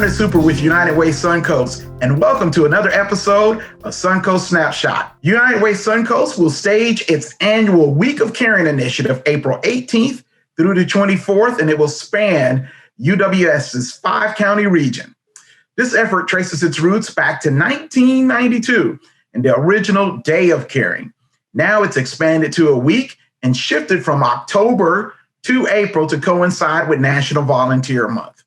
Ernest with United Way Suncoast, and welcome to another episode of Suncoast Snapshot. United Way Suncoast will stage its annual Week of Caring initiative April 18th through the 24th, and it will span UWS's 5-county region. This effort traces its roots back to 1992 and the original Day of Caring. Now it's expanded to a week and shifted from October to April to coincide with National Volunteer Month.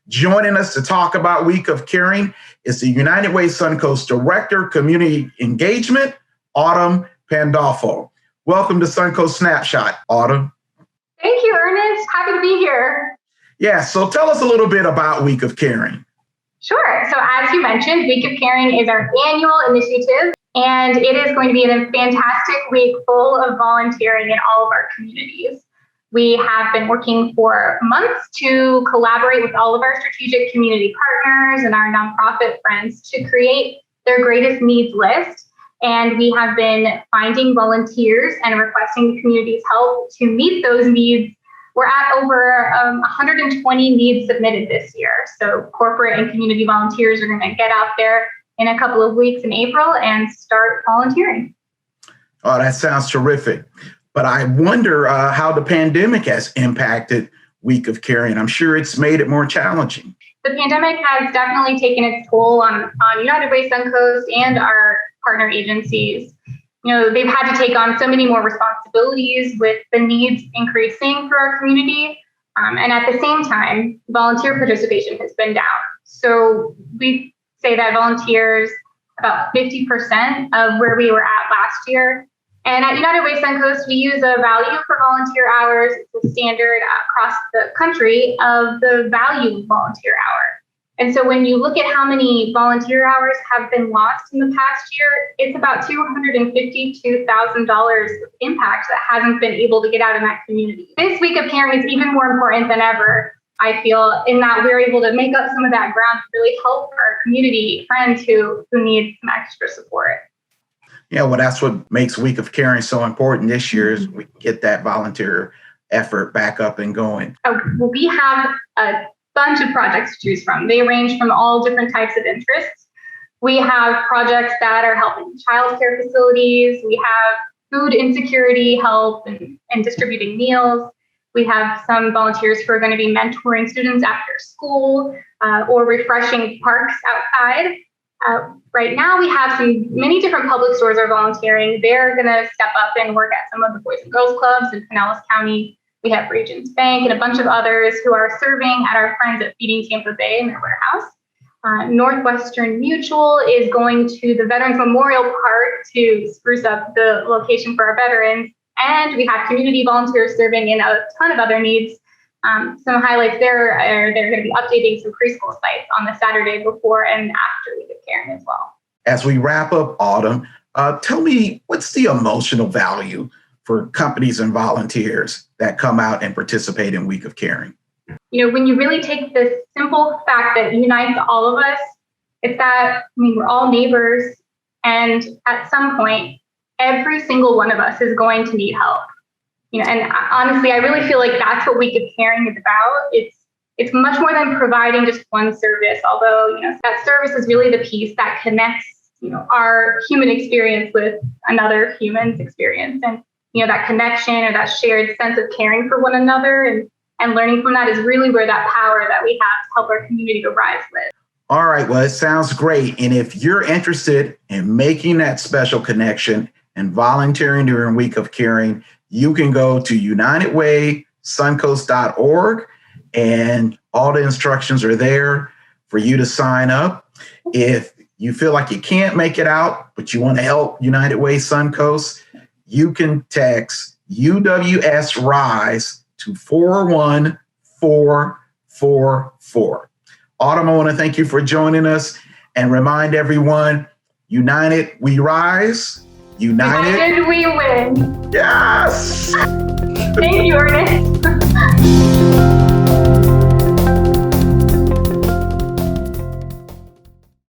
Joining us to talk about Week of Caring is the United Way Suncoast Director, Community Engagement, Autumn Pandolfo. Welcome to Suncoast Snapshot, Autumn. Thank you, Ernest. Happy to be here. Yeah, so tell us a little bit about Week of Caring. Sure. So as you mentioned, Week of Caring is our annual initiative, and it is going to be a fantastic week full of volunteering in all of our communities. We have been working for months to collaborate with all of our strategic community partners and our nonprofit friends to create their greatest needs list. And we have been finding volunteers and requesting the community's help to meet those needs. We're at over 120 needs submitted this year. So corporate and community volunteers are going to get out there in a couple of weeks in April and start volunteering. Oh, that sounds terrific. But I wonder how the pandemic has impacted Week of Caring. I'm sure it's made it more challenging. The pandemic has definitely taken its toll on United Way Suncoast and our partner agencies. You know, they've had to take on so many more responsibilities with the needs increasing for our community. And at the same time, volunteer participation has been down. So we say that volunteers about 50% of where we were at last year. And at United Way Suncoast, we use a value for volunteer hours. It's a standard across the country of the value of volunteer hour. And so when you look at how many volunteer hours have been lost in the past year, it's about $252,000 of impact that hasn't been able to get out in that community. This Week of Caring is even more important than ever, I feel, in that we're able to make up some of that ground to really help our community friends who need some extra support. Yeah, well, that's what makes Week of Caring so important this year is we get that volunteer effort back up and going. Well, we have a bunch of projects to choose from. They range from all different types of interests. We have projects that are helping childcare facilities. We have food insecurity help and distributing meals. We have some volunteers who are going to be mentoring students after school or refreshing parks outside. Right now, we have many different public stores are volunteering. They're going to step up and work at some of the Boys and Girls Clubs in Pinellas County. We have Regions Bank and a bunch of others who are serving at our friends at Feeding Tampa Bay in their warehouse. Northwestern Mutual is going to the Veterans Memorial Park to spruce up the location for our veterans. And we have community volunteers serving in a ton of other needs. Some highlights there are they're going to be updating some preschool sites on the Saturday before and after Week of Caring as well. As we wrap up, Autumn, tell me, what's the emotional value for companies and volunteers that come out and participate in Week of Caring? You know, when you really take this simple fact that unites all of us, it's that, we're all neighbors, and at some point, every single one of us is going to need help. You know, and honestly, I really feel like that's what Week of Caring is about. It's much more than providing just one service, although, that service is really the piece that connects, our human experience with another human's experience. And, that connection or that shared sense of caring for one another and learning from that is really where that power that we have to help our community arise with. All right, well, it sounds great. And if you're interested in making that special connection and volunteering during Week of Caring, you can go to unitedwaysuncoast.org and all the instructions are there for you to sign up. If you feel like you can't make it out, but you want to help United Way Suncoast, you can text UWS RISE to 41444. Autumn, I want to thank you for joining us and remind everyone, united we rise. United we win. Yes! Thank you, Ernest.